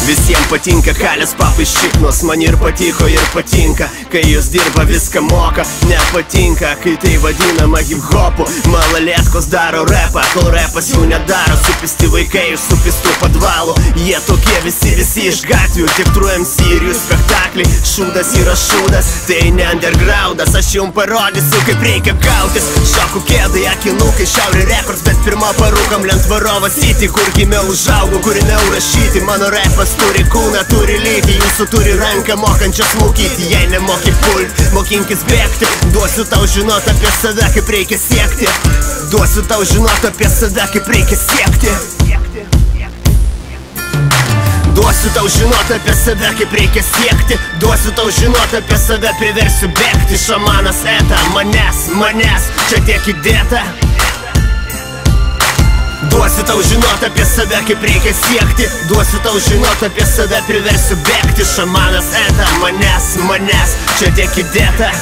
Visiems patinka kalės papai šiknos, man ir patiko ir patinka. Kai jūs dirba viską moka, nepatinka kai tai vadinama hip-hopu. Malalėtkos daro repą, kol repas jų nedaro. Supisti vaikai iš supistų padvalų, jie tokie visi iš gatvių. Tik True MC ir jų spektakliai, šūdas yra šūdas, tai ne undergroundas. Aš jums parodysiu kaip reikia gautis. Šokų kėdai, akinukai, Šiaurė Records, bet pirmą parūkam Lentvarovo City, kur gimiau, užaugau, kur ėmiau rašyti. Mano repas turi kūną, turi lytį, jūsų turi ranką mokančią smūkyti. Jei nemoki pult, mokinkis bėgti. Duosiu tau žinot apie save, kaip reikia siekti. Duosiu tau žinot apie save, kaip reikia siekti. Duosiu tau žinot apie save, kaip reikia siekti. Duosiu tau žinot apie save, priversiu bėgti. Šamanas eta, manęs, čia tiek įdėta. Duosiu tau žinot apie save, kaip reikia siekti. Duosiu tau žinot apie save, priversiu bėgti. Šamanas eta, manęs, čia tiek įdėta.